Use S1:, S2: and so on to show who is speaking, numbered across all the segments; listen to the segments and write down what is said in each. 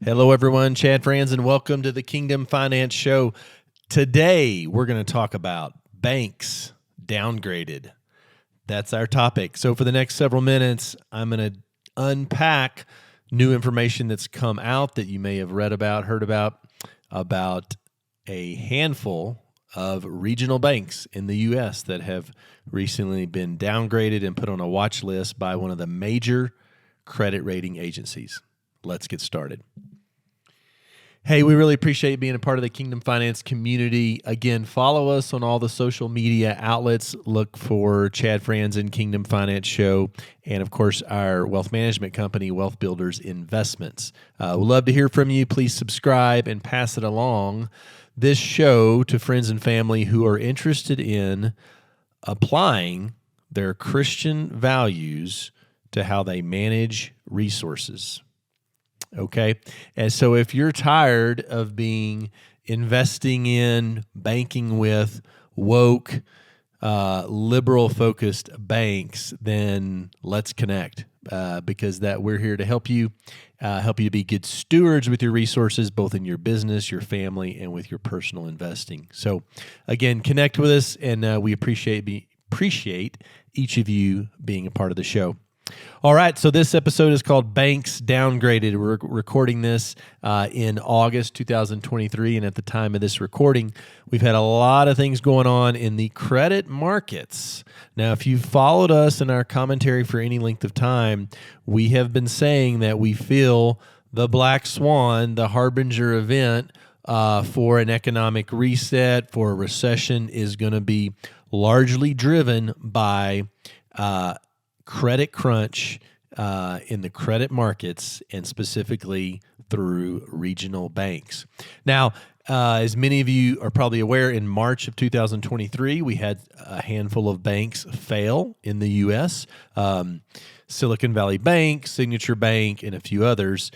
S1: Hello, everyone. Chad Frantzen. Welcome to the Kingdom Finance Show. Today, we're going to talk about banks downgraded. That's our topic. So for the next several minutes, I'm going to unpack new information that's come out that you may have read about, heard about a handful of regional banks in the U.S. that have recently been downgraded and put on a watch list by one of the major credit rating agencies. Let's get started. Hey, we really appreciate being a part of the Kingdom Finance community. Again, follow us on all the social media outlets. Look for Chad Frantzen Kingdom Finance Show, and of course, our wealth management company, Wealth Builders Investments. We'd love to hear from you. Please subscribe and pass it along, this show, to friends and family who are interested in applying their Christian values to how they manage resources. Okay, and so if you're tired of investing in banking with woke, liberal-focused banks, then let's connect because we're here to help you to be good stewards with your resources, both in your business, your family, and with your personal investing. So, again, connect with us, and we appreciate each of you being a part of the show. All right, so this episode is called Banks Downgraded. We're recording this in August 2023, and at the time of this recording, we've had a lot of things going on in the credit markets. Now, if you've followed us in our commentary for any length of time, we have been saying that we feel the black swan, the harbinger event for an economic reset, for a recession, is going to be largely driven by credit crunch in the credit markets, and specifically through regional banks. Now, as many of you are probably aware, in March of 2023, we had a handful of banks fail in the U.S. Silicon Valley Bank, Signature Bank, and a few others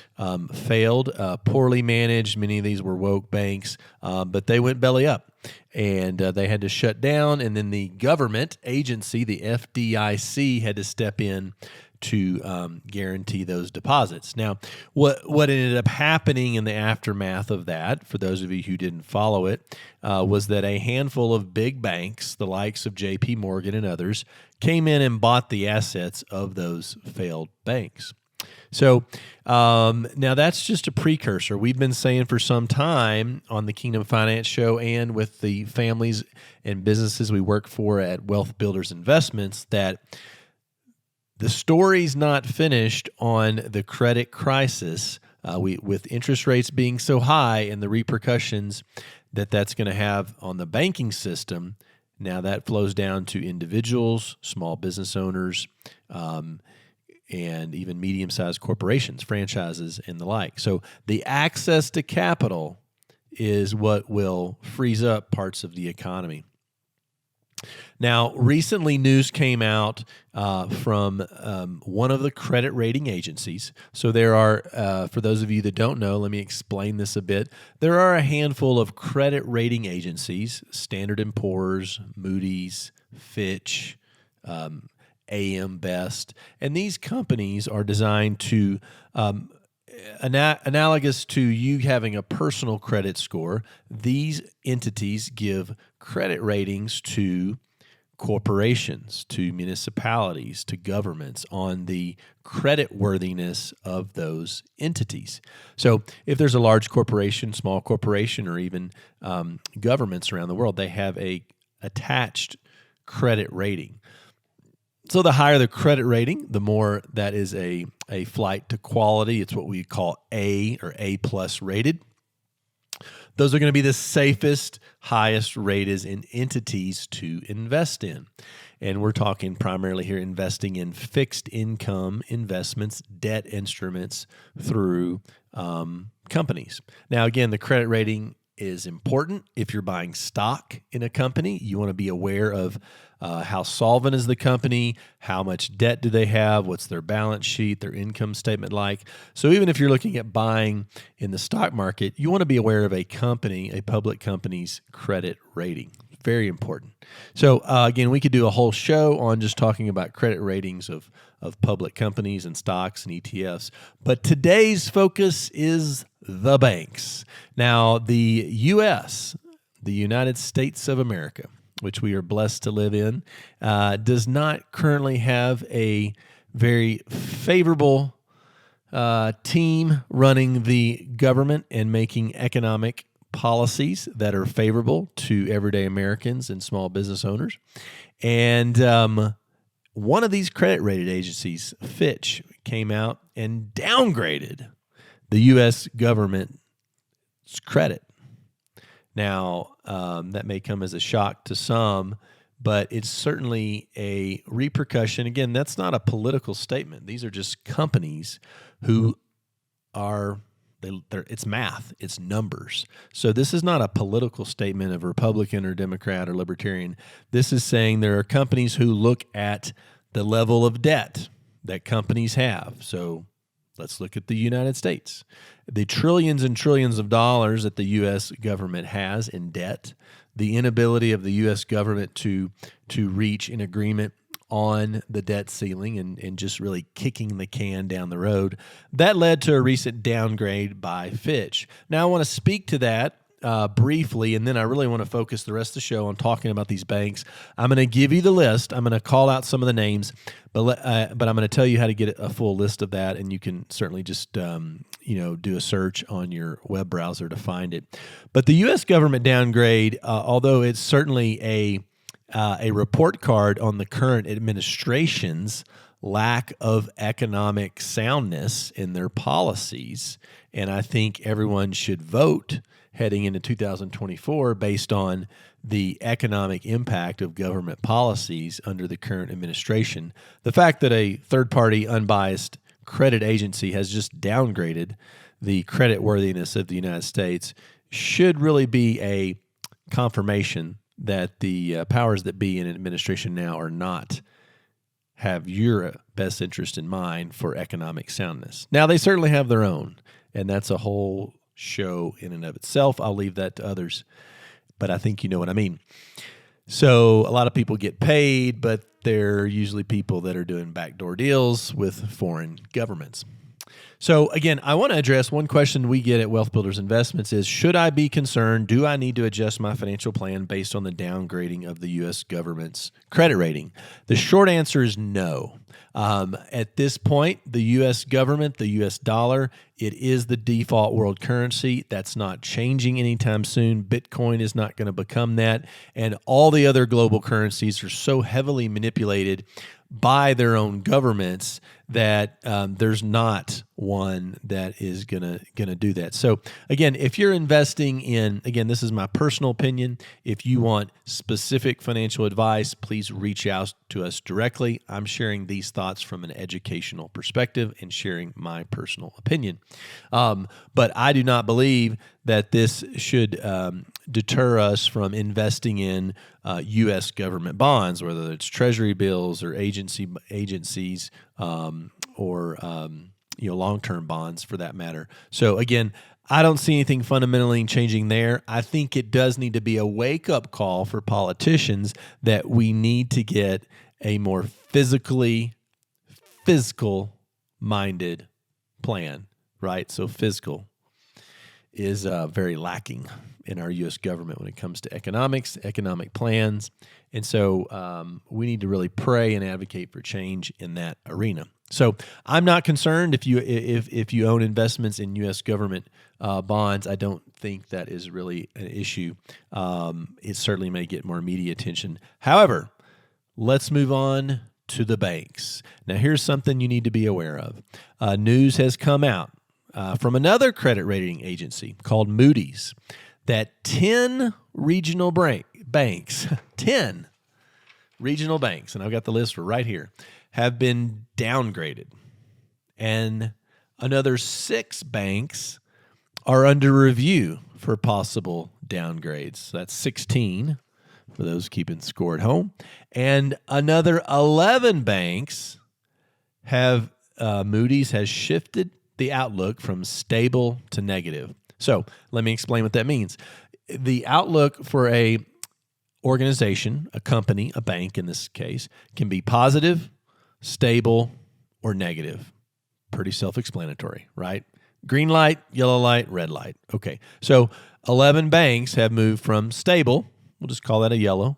S1: failed, poorly managed. Many of these were woke banks, but they went belly up. And they had to shut down, and then the government agency, the FDIC, had to step in to guarantee those deposits. Now, what ended up happening in the aftermath of that, for those of you who didn't follow it, was that a handful of big banks, the likes of J.P. Morgan and others, came in and bought the assets of those failed banks. So now that's just a precursor. We've been saying for some time on the Kingdom Finance Show and with the families and businesses we work for at Wealth Builders Investments that the story's not finished on the credit crisis with interest rates being so high and the repercussions that's going to have on the banking system. Now that flows down to individuals, small business owners, and even medium-sized corporations, franchises, and the like. So the access to capital is what will freeze up parts of the economy. Now, recently news came out from one of the credit rating agencies. So there are, for those of you that don't know, let me explain this a bit. There are a handful of credit rating agencies: Standard & Poor's, Moody's, Fitch, AM Best, and these companies are designed to, analogous to you having a personal credit score, these entities give credit ratings to corporations, to municipalities, to governments on the credit worthiness of those entities. So if there's a large corporation, small corporation, or even governments around the world, they have a attached credit rating. So the higher the credit rating, the more that is a flight to quality. It's what we call A or A plus rated. Those are going to be the safest, highest rated in entities to invest in. And we're talking primarily here investing in fixed income investments, debt instruments through companies. Now, again, the credit rating is important. If you're buying stock in a company, you want to be aware of how solvent is the company, how much debt do they have, what's their balance sheet, their income statement like. So even if you're looking at buying in the stock market, you want to be aware of a company, a public company's credit rating. Very important. So again, we could do a whole show on just talking about credit ratings of public companies and stocks and ETFs. But today's focus is the banks. Now, the U.S., the United States of America, which we are blessed to live in, does not currently have a very favorable team running the government and making economic policies that are favorable to everyday Americans and small business owners. And one of these credit rated agencies, Fitch, came out and downgraded the U.S. government's credit. Now, that may come as a shock to some, but it's certainly a repercussion. Again, that's not a political statement. These are just companies who are, it's math, it's numbers. So this is not a political statement of Republican or Democrat or Libertarian. This is saying there are companies who look at the level of debt that companies have. So let's look at the United States. The trillions and trillions of dollars that the U.S. government has in debt, the inability of the U.S. government to reach an agreement on the debt ceiling and just really kicking the can down the road, that led to a recent downgrade by Fitch. Now, I want to speak to that briefly, and then I really want to focus the rest of the show on talking about these banks. I'm going to give you the list. I'm going to call out some of the names, but I'm going to tell you how to get a full list of that, and you can certainly just do a search on your web browser to find it. But the U.S. government downgrade, although it's certainly a report card on the current administration's lack of economic soundness in their policies, and I think everyone should vote heading into 2024 based on the economic impact of government policies under the current administration. The fact that a third-party unbiased credit agency has just downgraded the credit worthiness of the United States should really be a confirmation that the powers that be in administration now are not have your best interest in mind for economic soundness. Now, they certainly have their own, and that's a whole show in and of itself. I'll leave that to others, but I think you know what I mean. So a lot of people get paid, but they're usually people that are doing backdoor deals with foreign governments. So again, I want to address one question we get at Wealth Builders Investments is, should I be concerned? Do I need to adjust my financial plan based on the downgrading of the U.S. government's credit rating? The short answer is no. At this point, the U.S. government, the U.S. dollar, it is the default world currency. That's not changing anytime soon. Bitcoin is not going to become that. And all the other global currencies are so heavily manipulated by their own governments that there's not one that is gonna do that. So again, if you're investing in, again, this is my personal opinion. If you want specific financial advice, please reach out to us directly. I'm sharing these thoughts from an educational perspective and sharing my personal opinion. But I do not believe that this should deter us from investing in U.S. government bonds, whether it's treasury bills or agencies or long-term bonds for that matter. So again, I don't see anything fundamentally changing there. I think it does need to be a wake-up call for politicians that we need to get a more fiscal-minded plan, right? So fiscal is very lacking in our U.S. government when it comes to economics, economic plans. And so we need to really pray and advocate for change in that arena. So I'm not concerned if you own investments in U.S. government bonds. I don't think that is really an issue. It certainly may get more media attention. However, let's move on to the banks. Now, here's something you need to be aware of. News has come out from another credit rating agency called Moody's that 10 regional banks, 10 regional banks, and I've got the list right here, have been downgraded. And another 6 banks are under review for possible downgrades. So that's 16 for those keeping score at home. And another 11 banks have, Moody's has shifted the outlook from stable to negative. So let me explain what that means. The outlook for a organization, a company, a bank in this case, can be positive, stable, or negative. Pretty self-explanatory, right? Green light, yellow light, red light. Okay, so 11 banks have moved from stable, we'll just call that a yellow,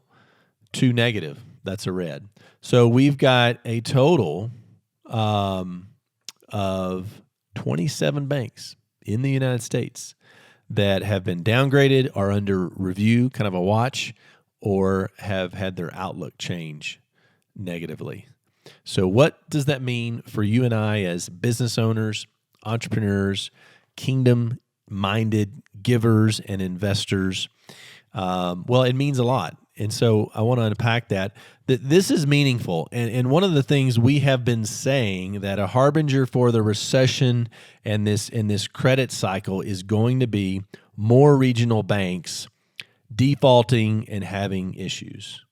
S1: to negative. That's a red. So we've got a total of 27 banks in the United States that have been downgraded, are under review, kind of a watch, or have had their outlook change negatively. So what does that mean for you and I as business owners, entrepreneurs, kingdom-minded givers and investors? Well, it means a lot. And so I want to unpack that this is meaningful. And one of the things we have been saying that a harbinger for the recession and this credit cycle is going to be more regional banks defaulting and having issues.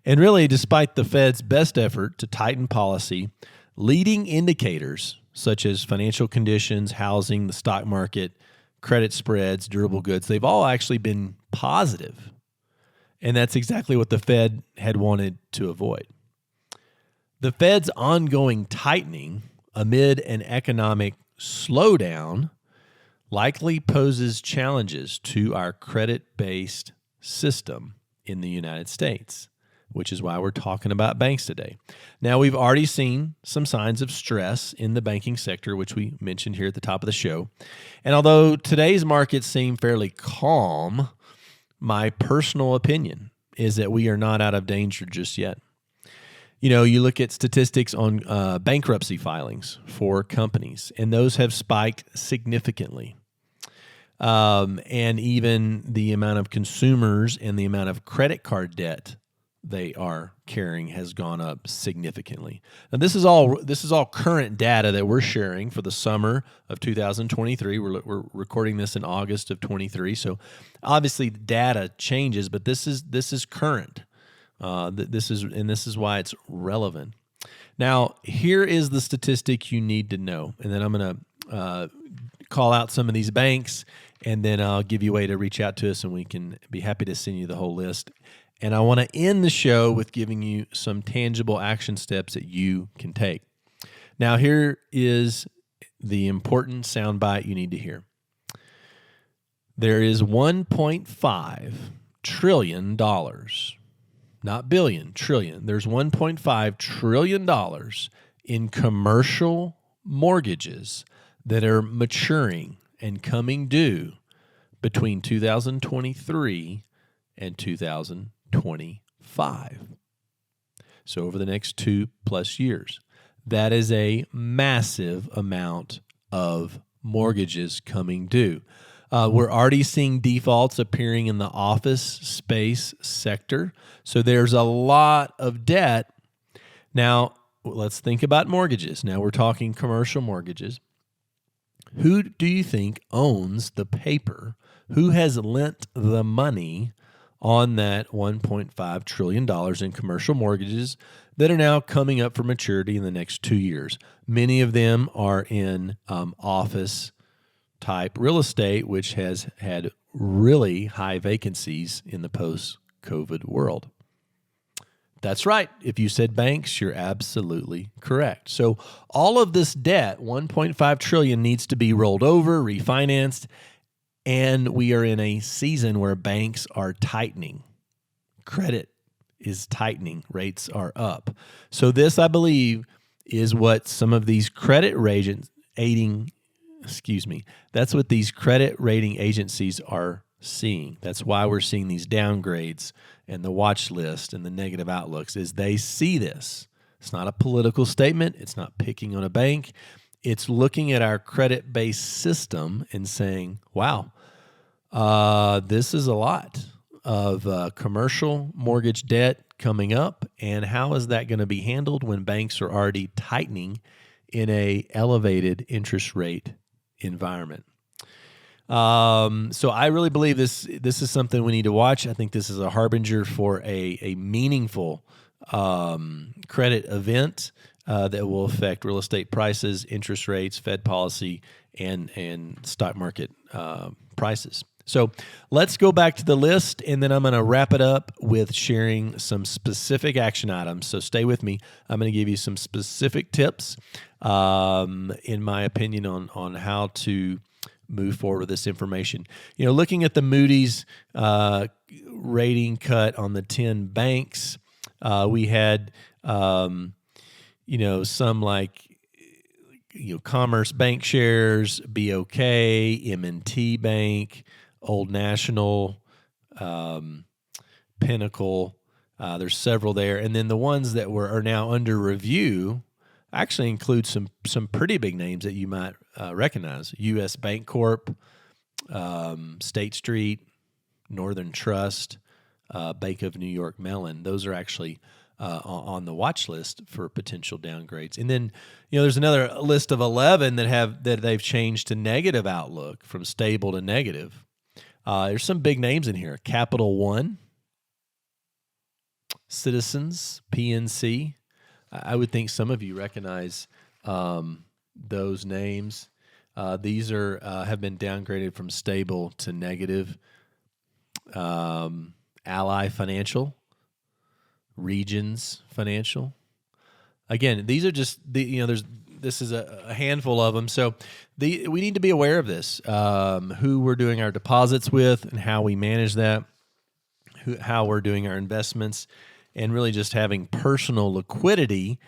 S1: And really, despite the Fed's best effort to tighten policy, leading indicators such as financial conditions, housing, the stock market, credit spreads, durable goods, they've all actually been positive. And that's exactly what the Fed had wanted to avoid. The Fed's ongoing tightening amid an economic slowdown likely poses challenges to our credit-based system in the United States, which is why we're talking about banks today. Now, we've already seen some signs of stress in the banking sector, which we mentioned here at the top of the show. And although today's markets seem fairly calm, my personal opinion is that we are not out of danger just yet. You know, you look at statistics on bankruptcy filings for companies, and those have spiked significantly. And even the amount of consumers and the amount of credit card debt they are carrying has gone up significantly. Now, this is all current data that we're sharing for the summer of 2023. We're recording this in August of 23, so obviously data changes, but this is current. This is why it's relevant. Now, here is the statistic you need to know, and then I'm going to call out some of these banks, and then I'll give you a way to reach out to us, and we can be happy to send you the whole list. And I want to end the show with giving you some tangible action steps that you can take. Now, here is the important soundbite you need to hear. There is $1.5 trillion, not billion, trillion. There's $1.5 trillion in commercial mortgages that are maturing and coming due between 2023 and 2025. So over the next 2+ years. That is a massive amount of mortgages coming due. We're already seeing defaults appearing in the office space sector. So there's a lot of debt. Now, let's think about mortgages. Now we're talking commercial mortgages. Who do you think owns the paper? Who has lent the money on that $1.5 trillion in commercial mortgages that are now coming up for maturity in the next 2 years? Many of them are in office-type real estate, which has had really high vacancies in the post-COVID world. That's right. If you said banks, you're absolutely correct. So all of this debt, $1.5 trillion, needs to be rolled over, refinanced, and we are in a season where banks are tightening. Credit is tightening. Rates are up. So this, I believe, is what some of these credit rating that's what these credit rating agencies are seeing. That's why we're seeing these downgrades and the watch list and the negative outlooks, is they see this. It's not a political statement. It's not picking on a bank. It's looking at our credit-based system and saying, wow, this is a lot of commercial mortgage debt coming up, and how is that going to be handled when banks are already tightening in a elevated interest rate environment? So I really believe this is something we need to watch. I think this is a harbinger for a meaningful credit event that will affect real estate prices, interest rates, Fed policy, and stock market prices. So let's go back to the list, and then I'm going to wrap it up with sharing some specific action items. So stay with me. I'm going to give you some specific tips in my opinion, on how to move forward with this information. Looking at the Moody's rating cut on the 10 banks, we had some like Commerce Bank Shares, BOK, M&T Bank, Old National, Pinnacle. There's several there, and then the ones that are now under review actually include some pretty big names that you might recognize: U.S. Bank Corp, State Street, Northern Trust, Bank of New York Mellon. Those are actually on the watch list for potential downgrades. And then there's another list of 11 that they've changed to negative outlook from stable to negative. There's some big names in here: Capital One, Citizens, PNC. I would think some of you recognize those names. These have been downgraded from stable to negative. Ally Financial, Regions Financial. Again, these are just this is a handful of them. So we need to be aware of this, who we're doing our deposits with and how we manage that, how we're doing our investments, and really just having personal liquidity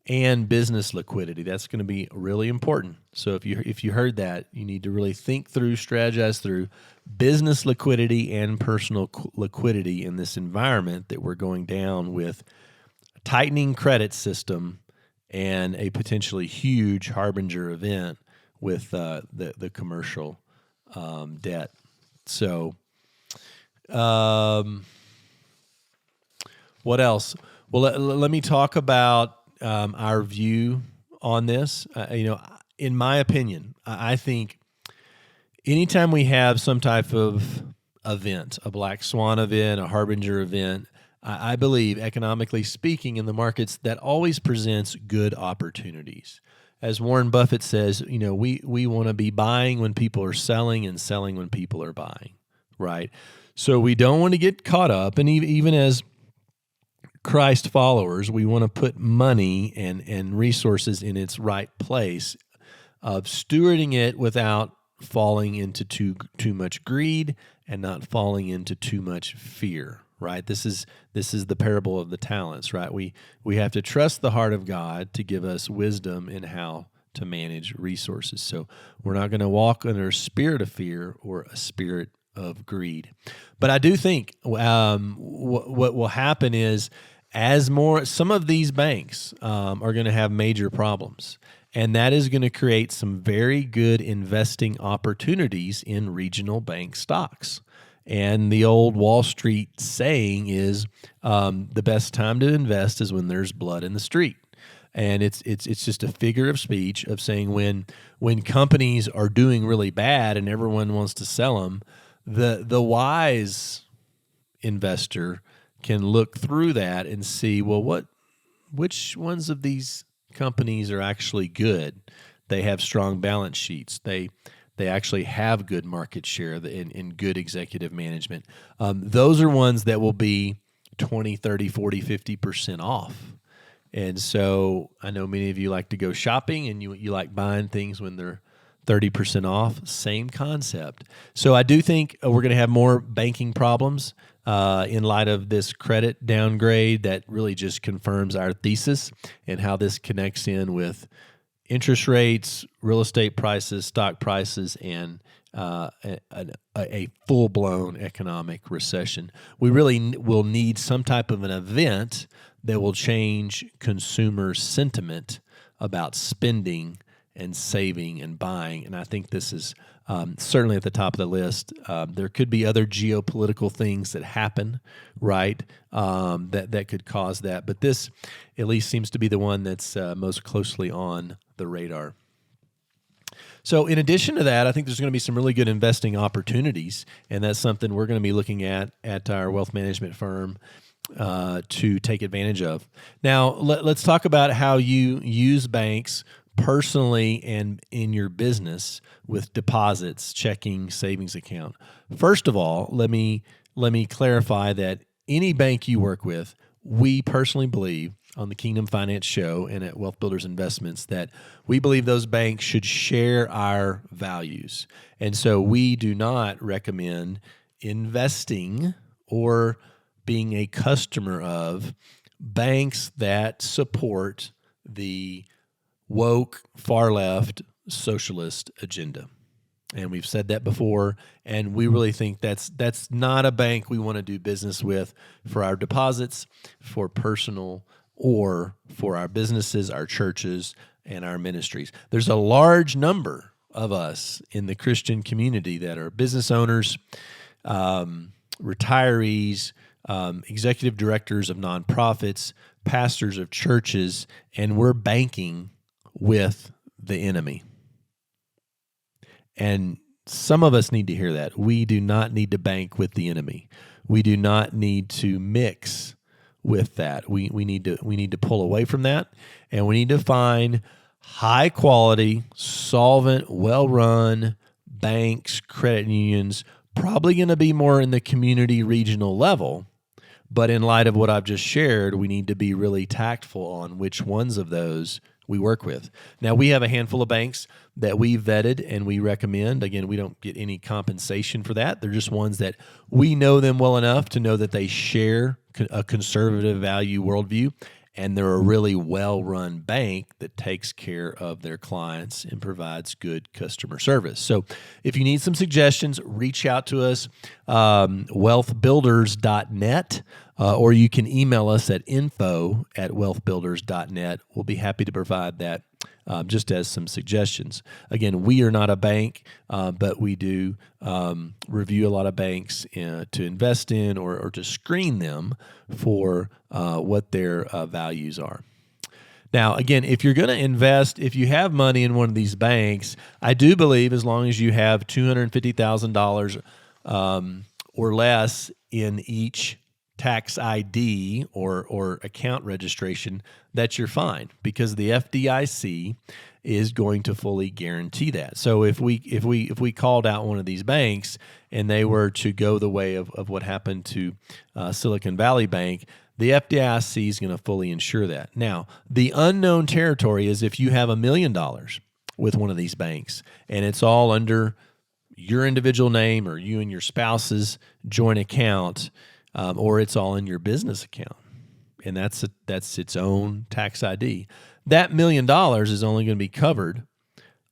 S1: and business liquidity. That's going to be really important. So if you heard that, you need to really think through, strategize through business liquidity and personal liquidity in this environment that we're going down with a tightening credit system and a potentially huge harbinger event with the commercial debt. So what else? Well, let me talk about our view on this. In my opinion, I think anytime we have some type of event, a black swan event, a harbinger event, I believe, economically speaking, in the markets, that always presents good opportunities. As Warren Buffett says, we want to be buying when people are selling and selling when people are buying, right? So we don't want to get caught up, and even as Christ followers, we want to put money and resources in its right place, of stewarding it without falling into too much greed and not falling into too much fear, right? This is the parable of the talents, right? We have to trust the heart of God to give us wisdom in how to manage resources. So we're not going to walk under a spirit of fear or a spirit of greed. But I do think what will happen is, some of these banks are going to have major problems, and that is going to create some very good investing opportunities in regional bank stocks. And the old Wall Street saying is, the best time to invest is when there's blood in the street. And it's just a figure of speech of saying when companies are doing really bad and everyone wants to sell them, the wise investor can look through that and see, well, which ones of these companies are actually good. They have strong balance sheets. They actually have good market share and good executive management. Those are ones that will be 20, 30, 40, 50% off. And so I know many of you like to go shopping and you like buying things when they're 30% off. Same concept. So I do think we're going to have more banking problems in light of this credit downgrade that really just confirms our thesis and how this connects in with interest rates, real estate prices, stock prices, and a full-blown economic recession. We really will need some type of an event that will change consumer sentiment about spending and saving and buying. And I think this is certainly at the top of the list. There could be other geopolitical things that happen, right, that could cause that. But this at least seems to be the one that's most closely on the radar. So in addition to that, I think there's going to be some really good investing opportunities, and that's something we're going to be looking at our wealth management firm to take advantage of. Now, let's talk about how you use banks personally and in your business with deposits, checking, savings account. First of all, let me clarify that any bank you work with we personally believe on the Kingdom Finance Show and at Wealth Builders Investments that we believe those banks should share our values. And so we do not recommend investing or being a customer of banks that support the woke, far left, socialist agenda. And we've said that before, and we really think that's not a bank we want to do business with for our deposits, for personal, or for our businesses, our churches, and our ministries. There's a large number of us in the Christian community that are business owners, retirees, executive directors of nonprofits, pastors of churches, and we're banking with the enemy. And some of us need to hear that. We do not need to bank with the enemy. We do not need to mix with that. We need to pull away from that, and we need to find high quality, solvent, well-run banks, credit unions, probably going to be more in the community regional level. But in light of what I've just shared, we need to be really tactful on which ones of those we work with. Now, we have a handful of banks that we vetted and we recommend. Again, we don't get any compensation for that. They're just ones that we know them well enough to know that they share a conservative value worldview, and they're a really well-run bank that takes care of their clients and provides good customer service. So if you need some suggestions, reach out to us, wealthbuilders.net, or you can email us at info@wealthbuilders.net. We'll be happy to provide that just as some suggestions. Again, we are not a bank, but we do review a lot of banks to invest in or to screen them for what their values are. Now, again, if you're going to invest, if you have money in one of these banks, I do believe as long as you have $250,000 or less in each tax ID or account registration, that you're fine, because the FDIC is going to fully guarantee that. So if we called out one of these banks and they were to go the way of what happened to Silicon Valley Bank, the FDIC is going to fully insure that. Now, the unknown territory is if you have $1 million with one of these banks and it's all under your individual name or you and your spouse's joint account, or it's all in your business account, and that's its own tax ID. That $1 million is only going to be covered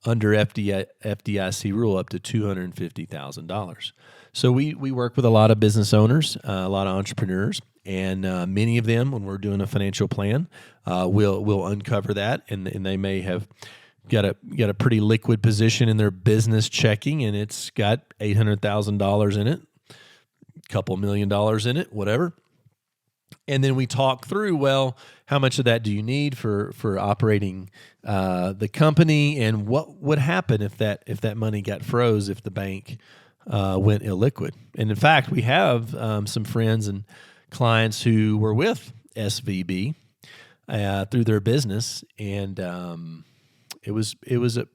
S1: under FDIC rule up to $250,000. So we work with a lot of business owners, a lot of entrepreneurs, and many of them, when we're doing a financial plan, we'll uncover that, and they may have got a pretty liquid position in their business checking, and it's got $800,000 in it. Couple $1 million in it, whatever. And then we talk through, well, how much of that do you need for operating the company, and what would happen if that money got froze, if the bank went illiquid? And in fact, we have some friends and clients who were with SVB through their business, and it was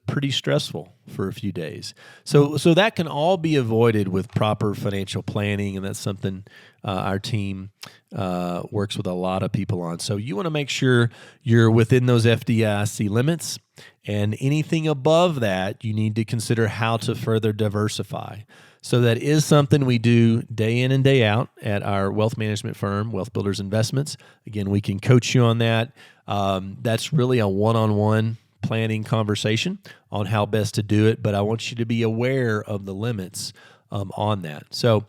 S1: pretty stressful for a few days. So that can all be avoided with proper financial planning, and that's something our team works with a lot of people on. So you want to make sure you're within those FDIC limits, and anything above that, you need to consider how to further diversify. So that is something we do day in and day out at our wealth management firm, Wealth Builders Investments. Again, we can coach you on that. That's really a one-on-one planning conversation on how best to do it, but I want you to be aware of the limits on that. So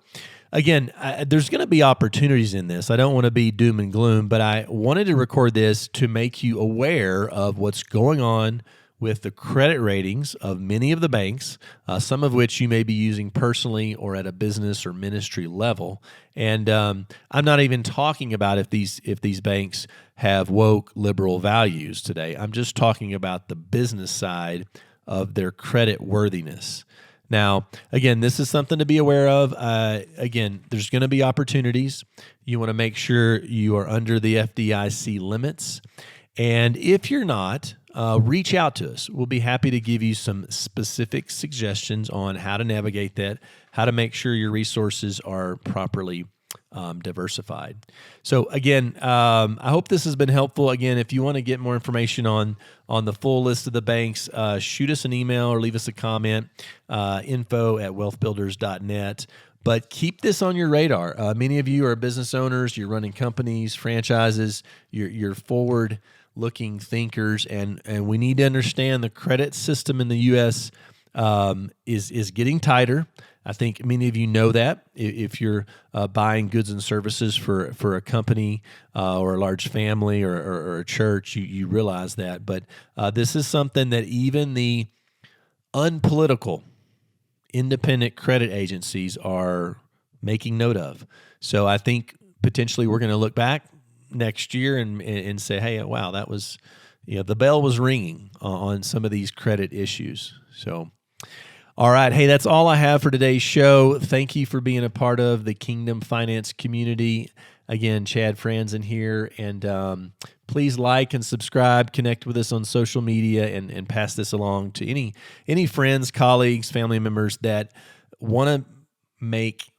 S1: again, there's going to be opportunities in this. I don't want to be doom and gloom, but I wanted to record this to make you aware of what's going on with the credit ratings of many of the banks, some of which you may be using personally or at a business or ministry level. And I'm not even talking about if these banks have woke liberal values today. I'm just talking about the business side of their credit worthiness. Now, again, this is something to be aware of. Again, there's going to be opportunities. You want to make sure you are under the FDIC limits. And if you're not, reach out to us. We'll be happy to give you some specific suggestions on how to navigate that, how to make sure your resources are properly diversified. So again, I hope this has been helpful. Again, if you want to get more information on the full list of the banks, shoot us an email or leave us a comment, info@wealthbuilders.net. But keep this on your radar. Many of you are business owners, you're running companies, franchises, you're forward-looking thinkers, and we need to understand the credit system in the U.S. Is getting tighter. I think many of you know that if you're buying goods and services for a company or a large family or a church, you realize that. But this is something that even the unpolitical independent credit agencies are making note of. So I think potentially we're going to look back next year and say, hey, wow, that was, the bell was ringing on some of these credit issues. So, all right. Hey, that's all I have for today's show. Thank you for being a part of the Kingdom Finance community. Again, Chad Frantzen here. And please like and subscribe, connect with us on social media, and pass this along to any friends, colleagues, family members that want to make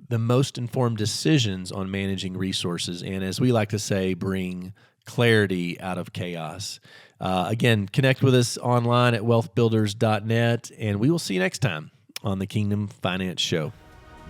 S1: the most informed decisions on managing resources. And as we like to say, bring clarity out of chaos. Again, connect with us online at wealthbuilders.net, and we will see you next time on the Kingdom Finance Show.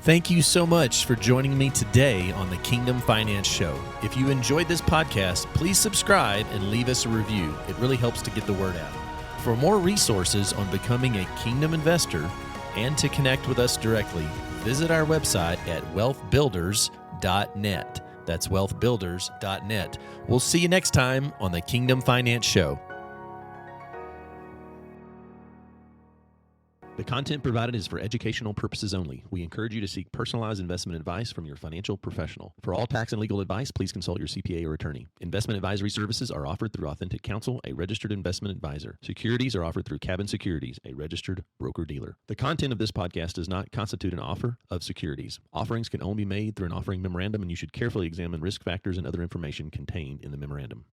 S1: Thank you so much for joining me today on the Kingdom Finance Show. If you enjoyed this podcast, please subscribe and leave us a review. It really helps to get the word out. For more resources on becoming a Kingdom investor and to connect with us directly, visit our website at wealthbuilders.net. That's wealthbuilders.net. We'll see you next time on the Kingdom Finance Show. The content provided is for educational purposes only. We encourage you to seek personalized investment advice from your financial professional. For all tax and legal advice, please consult your CPA or attorney. Investment advisory services are offered through Authentic Counsel, a registered investment advisor. Securities are offered through Cabin Securities, a registered broker-dealer. The content of this podcast does not constitute an offer of securities. Offerings can only be made through an offering memorandum, and you should carefully examine risk factors and other information contained in the memorandum.